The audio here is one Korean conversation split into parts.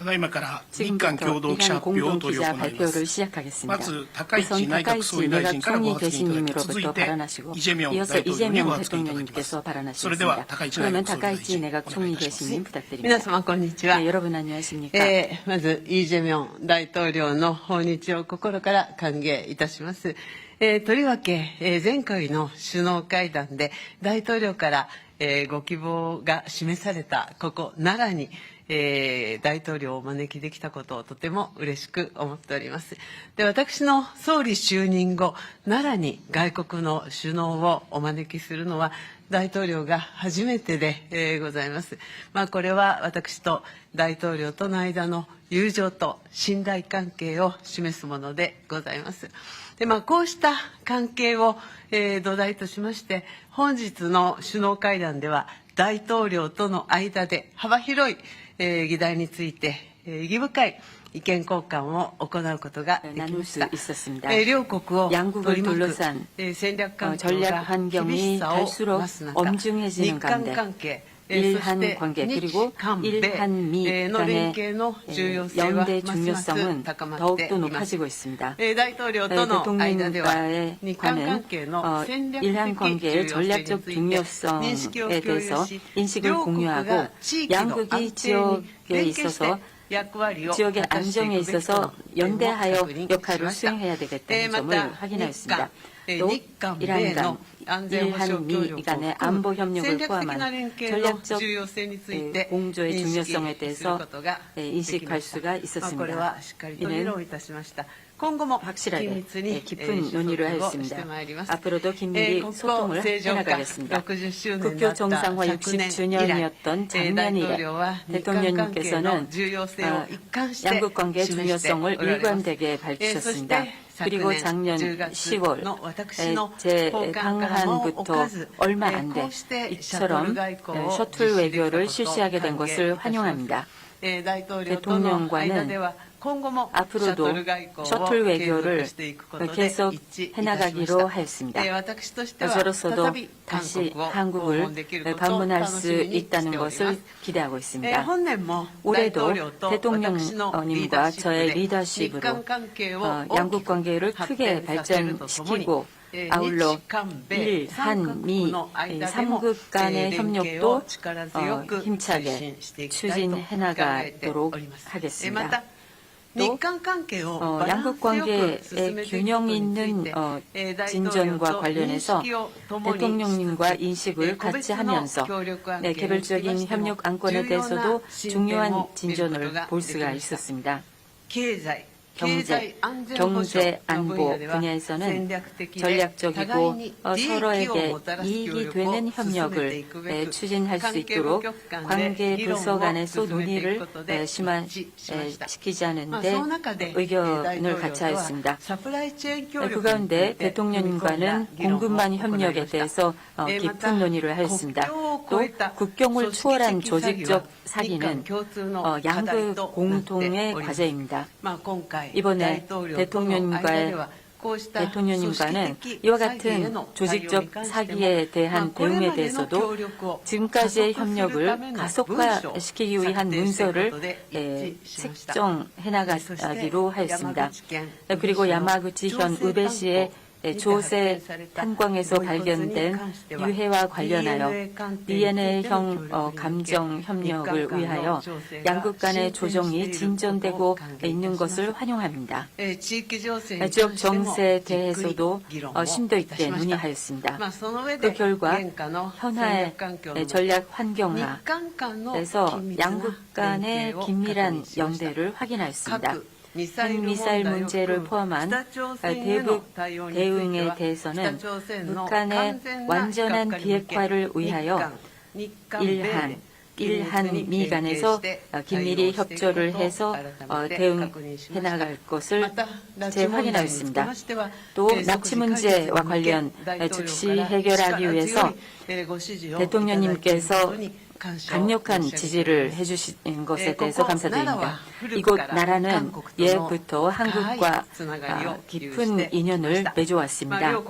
ただいまから日韓共同記者発表を執り行います。まず、高市内閣総理大臣からご発言いただき、続いて、イ・ジェミョン大統領にご発言いただきます。それでは、高市内閣総理大臣、お願いいたします。皆様、こんにちは。まず、イ・ジェミョン大統領の訪日を心から歓迎いたします。とりわけ、前回の首脳会談で、大統領から、ご希望が示された、ここ、奈良に、大統領をお招きできたことをとても嬉しく思っております。で、私の総理就任後、奈良に外国の首脳をお招きするのは、大統領が初めてで、ございます。これは私と大統領との間の友情と信頼関係を示すものでございます。で、こうした関係を、土台としまして、本日の首脳会談では、大統領との間で幅広い、議題について、意義深い意見交換を行うことができました。両国を取り巻く戦略環境が厳しさを増す中、日韓関係、일한 관계 그리고 일한미 간의 연대 중요성은 더욱더 높아지고 있습니다. 대통령과의 관은 일한 관계의 전략적 중요성에 대해서 인식을 공유하고 양국이 지역에 있어서 지역의 안정에 있어서 연대하여 역할을 수행해야 되겠다는 점을 확인하였습니다. 또 이란 간, 일한미 간의 안보 협력을 포함한 전략적 공조의 중요성에 대해서 인식할 수가 있었습니다. 이는 확실하게 깊은 논의를 하였습니다. 앞으로도 긴밀히 소통을 해나가겠습니다. 국교 정상화 60주년이었던 작년 이래 대통령님께서는 양국 관계의 중요성을 일관되게 밝히셨습니다. 그리고 작년 10월 제 방한부터 얼마 안 돼 이처럼 셔틀 외교를 실시하게 된 것을 환영합니다. 대통령과는 앞으로도 셔틀 외교를 계속 해나가기로 하였습니다. 저로서도 다시 한국을 방문할 수 있다는 것을 기대하고 있습니다. 올해도 대통령님과 저의 리더십으로 양국 관계를 크게 발전시키고 아울러 일, 한, 미 3국 간의 협력도 힘차게 추진해 나가도록 하겠습니다. 또 양국 관계의 균형 있는 진전과 관련해서 대통령님과 인식을 같이 하면서 개별적인 협력 안건에 대해서도 중요한 진전을 볼 수가 있었습니다. 경제 안보 분야에서는 전략적이고 서로에게 이익이 되는 협력을 추진할 수 있도록 관계 부서 간에서 논의를 심화시키자는 데 의견을 같이 하였습니다. 그 가운데 대통령님과는 공급망 협력에 대해서 깊은 논의를 하였습니다. 또 국경을 초월한 조직적 사기는 양국 공통의 과제입니다. 이번에 대통령님과는 이와 같은 조직적 사기에 대한 대응에 대해서도 지금까지의 협력을 가속화시키기 위한 문서를 책정해 나가기로 하였습니다. 그리고 야마구치현 우베시의 조세 탄광에서 발견된 유해와 관련하여 DNA형 감정 협력을 위하여 양국 간의 조정이 진전되고 있는 것을 환영합니다. 지역 정세에 대해서도 심도 있게 논의하였습니다. 그 결과 현화의 전략 환경하에서 양국 간의 긴밀한 연대를 확인하였습니다. 핵미사일 문제를 포함한 대북 대응에 대해서는 북한의 완전한 비핵화를 위하여 일한미 간에서 긴밀히 협조를 해서 대응해 나갈 것을 재확인하였습니다. 또 납치 문제와 관련 즉시 해결하기 위해서 대통령님께서 강력한 지지를 해주신 것에 대해서 감사드립니다. 이곳 나라는 예부터 한국과 깊은 인연을 맺어왔습니다.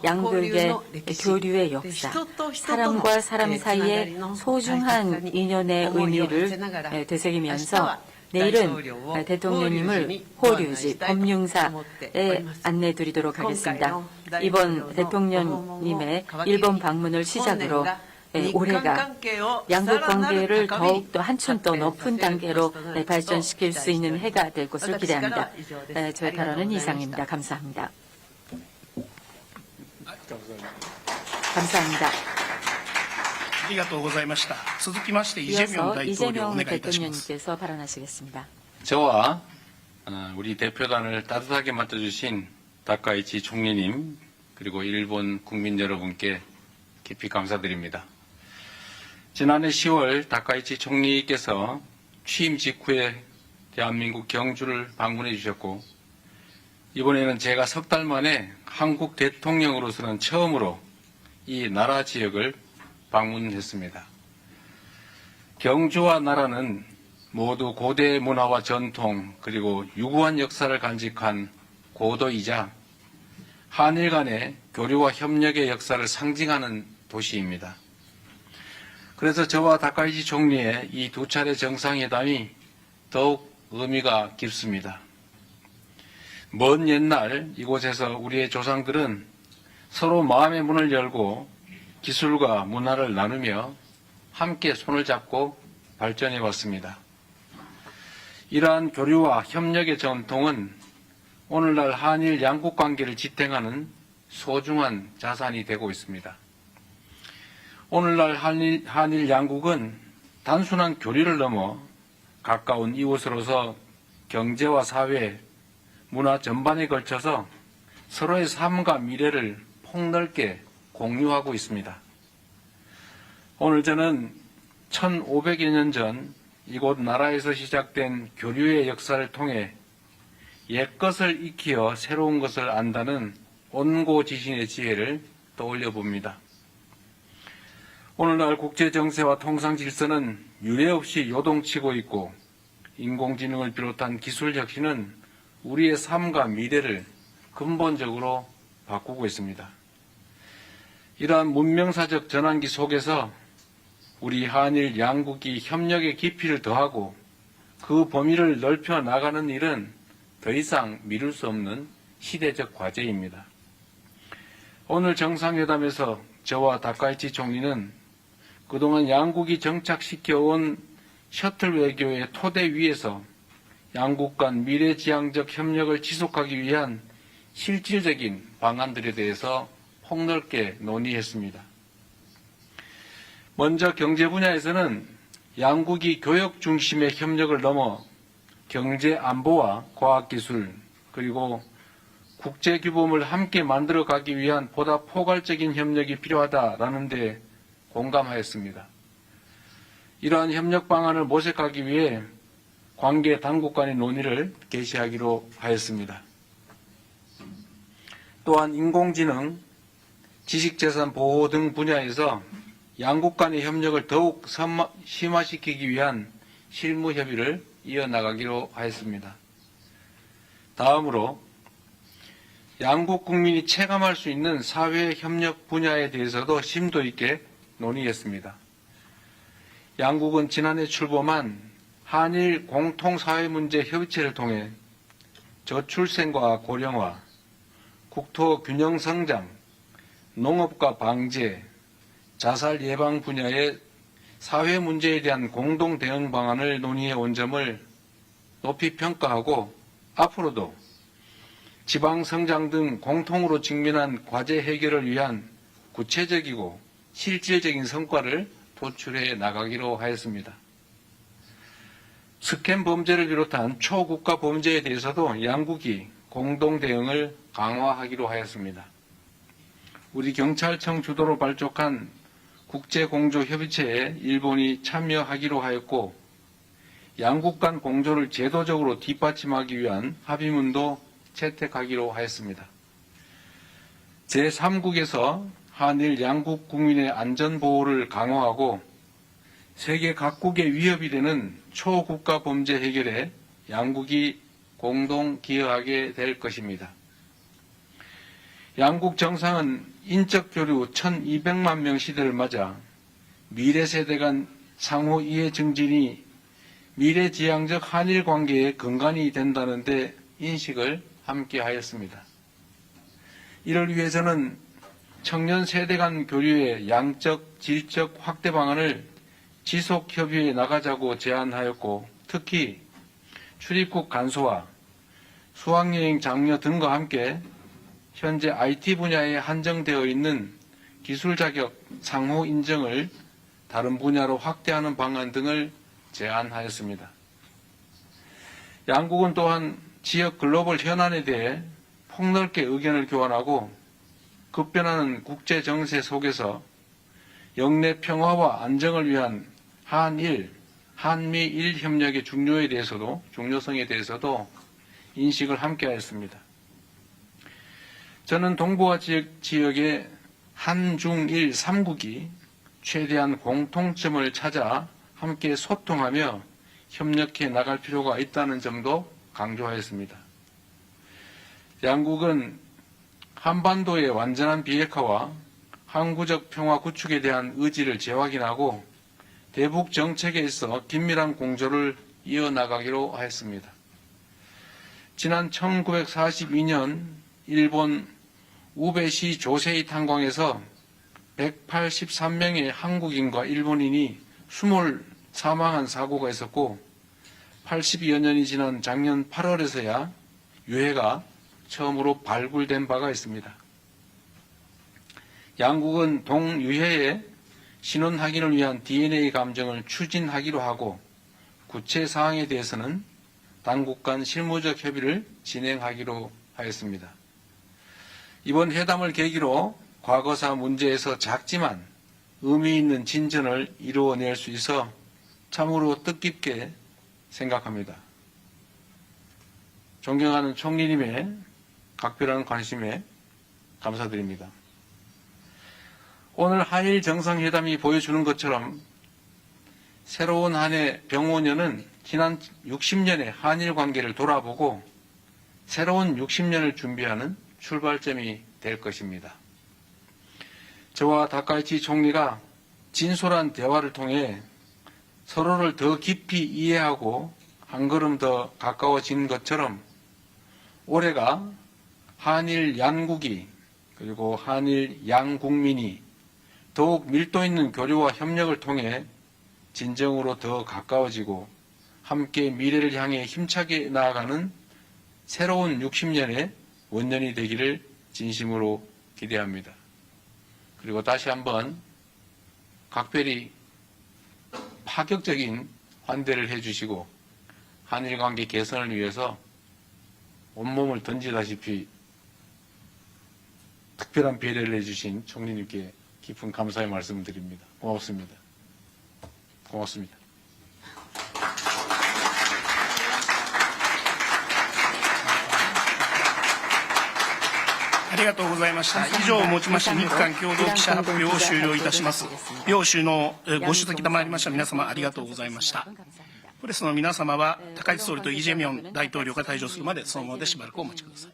양국의 교류의 역사, 사람과 사람 사이의 소중한 인연의 의미를 되새기면서 내일은 대통령님을 호류지 법융사에 안내 드리도록 하겠습니다. 이번 대통령님의 일본 방문을 시작으로 올해가 양국 관계를 더욱더 한층 더 높은 단계로 발전시킬 수 있는 해가 될 것을 기대합니다. 저의 발언은 이상입니다. 감사합니다. 감사합니다. 이어서 이재명 대통령님께서 발언하시겠습니다. 저와 우리 대표단을 따뜻하게 맡아주신 다카이치 총리님 그리고 일본 국민 여러분께 깊이 감사드립니다. 지난해 10월 다카이치 총리께서 취임 직후에 대한민국 경주를 방문해 주셨고 이번에는 제가 석 달 만에 한국 대통령으로서는 처음으로 이 나라 지역을 방문했습니다. 경주와 나라는 모두 고대 문화와 전통 그리고 유구한 역사를 간직한 고도이자 한일 간의 교류와 협력의 역사를 상징하는 도시입니다. 그래서 저와 다카이치 총리의 이 두 차례 정상회담이 더욱 의미가 깊습니다. 먼 옛날 이곳에서 우리의 조상들은 서로 마음의 문을 열고 기술과 문화를 나누며 함께 손을 잡고 발전해 왔습니다. 이러한 교류와 협력의 전통은 오늘날 한일 양국 관계를 지탱하는 소중한 자산이 되고 있습니다. 오늘날 한일 양국은 단순한 교류를 넘어 가까운 이웃으로서 경제와 사회, 문화 전반에 걸쳐서 서로의 삶과 미래를 폭넓게 공유하고 있습니다. 오늘 저는 1500여 년 전 이곳 나라에서 시작된 교류의 역사를 통해 옛것을 익히어 새로운 것을 안다는 온고지신의 지혜를 떠올려 봅니다. 오늘날 국제정세와 통상질서는 유례없이 요동치고 있고 인공지능을 비롯한 기술 혁신은 우리의 삶과 미래를 근본적으로 바꾸고 있습니다. 이러한 문명사적 전환기 속에서 우리 한일 양국이 협력의 깊이를 더하고 그 범위를 넓혀 나가는 일은 더 이상 미룰 수 없는 시대적 과제입니다. 오늘 정상회담에서 저와 다카이치 총리는 그동안 양국이 정착시켜온 셔틀 외교의 토대 위에서 양국 간 미래지향적 협력을 지속하기 위한 실질적인 방안들에 대해서 폭넓게 논의했습니다. 먼저 경제 분야에서는 양국이 교역 중심의 협력을 넘어 경제 안보와 과학기술 그리고 국제규범을 함께 만들어가기 위한 보다 포괄적인 협력이 필요하다라는 데 공감하였습니다. 이러한 협력 방안을 모색하기 위해 관계 당국 간의 논의를 개시하기로 하였습니다. 또한 인공지능, 지식재산 보호 등 분야에서 양국 간의 협력을 더욱 심화시키기 위한 실무 협의를 이어나가기로 하였습니다. 다음으로 양국 국민이 체감할 수 있는 사회 협력 분야에 대해서도 심도 있게 논의했습니다. 양국은 지난해 출범한 한일 공통사회문제 협의체를 통해 저출생과 고령화, 국토 균형 성장, 농업과 방제, 자살 예방 분야의 사회 문제에 대한 공동 대응 방안을 논의해 온 점을 높이 평가하고 앞으로도 지방 성장 등 공통으로 직면한 과제 해결을 위한 구체적이고 실질적인 성과를 도출해 나가기로 하였습니다. 스캔 범죄를 비롯한 초국가 범죄에 대해서도 양국이 공동 대응을 강화하기로 하였습니다. 우리 경찰청 주도로 발족한 국제공조협의체에 일본이 참여하기로 하였고 양국 간 공조를 제도적으로 뒷받침하기 위한 합의문도 채택하기로 하였습니다. 제3국에서 한일 양국 국민의 안전보호를 강화하고 세계 각국의 위협이 되는 초국가 범죄 해결에 양국이 공동 기여하게 될 것입니다. 양국 정상은 인적 교류 1200만 명 시대를 맞아 미래 세대 간 상호 이해 증진이 미래지향적 한일 관계의 근간이 된다는 데 인식을 함께 하였습니다. 이를 위해서는 청년 세대 간 교류의 양적, 질적 확대 방안을 지속 협의해 나가자고 제안하였고, 특히 출입국 간소화, 수학여행 장려 등과 함께 현재 IT 분야에 한정되어 있는 기술 자격 상호 인정을 다른 분야로 확대하는 방안 등을 제안하였습니다. 양국은 또한 지역 글로벌 현안에 대해 폭넓게 의견을 교환하고 급변하는 국제 정세 속에서 영내 평화와 안정을 위한 한일, 한미일 협력의 중요성에 대해서도 인식을 함께 하였습니다. 저는 동북아 지역의 한중일 3국이 최대한 공통점을 찾아 함께 소통하며 협력해 나갈 필요가 있다는 점도 강조하였습니다. 양국은 한반도의 완전한 비핵화와 항구적 평화 구축에 대한 의지를 재확인하고 대북 정책에 있어 긴밀한 공조를 이어나가기로 하였습니다. 지난 1942년 일본 우베시 조세이 탄광에서 183명의 한국인과 일본인이 숨을 사망한 사고가 있었고 80여 년이 지난 작년 8월에서야 유해가 처음으로 발굴된 바가 있습니다. 양국은 동유해의 신원 확인을 위한 DNA 감정을 추진하기로 하고 구체 사항에 대해서는 당국 간 실무적 협의를 진행하기로 하였습니다. 이번 회담을 계기로 과거사 문제에서 작지만 의미 있는 진전을 이루어낼 수 있어 참으로 뜻깊게 생각합니다. 존경하는 총리님의 각별한 관심에 감사드립니다. 오늘 한일 정상회담이 보여주는 것처럼 새로운 한 해 병오년은 지난 60년의 한일 관계를 돌아보고 새로운 60년을 준비하는 출발점이 될 것입니다. 저와 다카이치 총리가 진솔한 대화를 통해 서로를 더 깊이 이해하고 한 걸음 더 가까워진 것처럼 올해가 한일 양국이 그리고 한일 양국민이 더욱 밀도 있는 교류와 협력을 통해 진정으로 더 가까워지고 함께 미래를 향해 힘차게 나아가는 새로운 60년의 원년이 되기를 진심으로 기대합니다. 그리고 다시 한번 각별히 파격적인 환대를 해주시고 한일 관계 개선을 위해서 온몸을 던지다시피 특별한 배려를 해주신 총리님께 깊은 감사의 말씀을 드립니다. 고맙습니다. 고맙습니다. ありがとうございました。以上をもちまして日韓共同記者発表を終了いたします。両首脳ご出席賜りました皆様ありがとうございました。プレスの皆様は高市総理とイ・ジェミョン大統領が退場するまでそのままでしばらくお待ちください。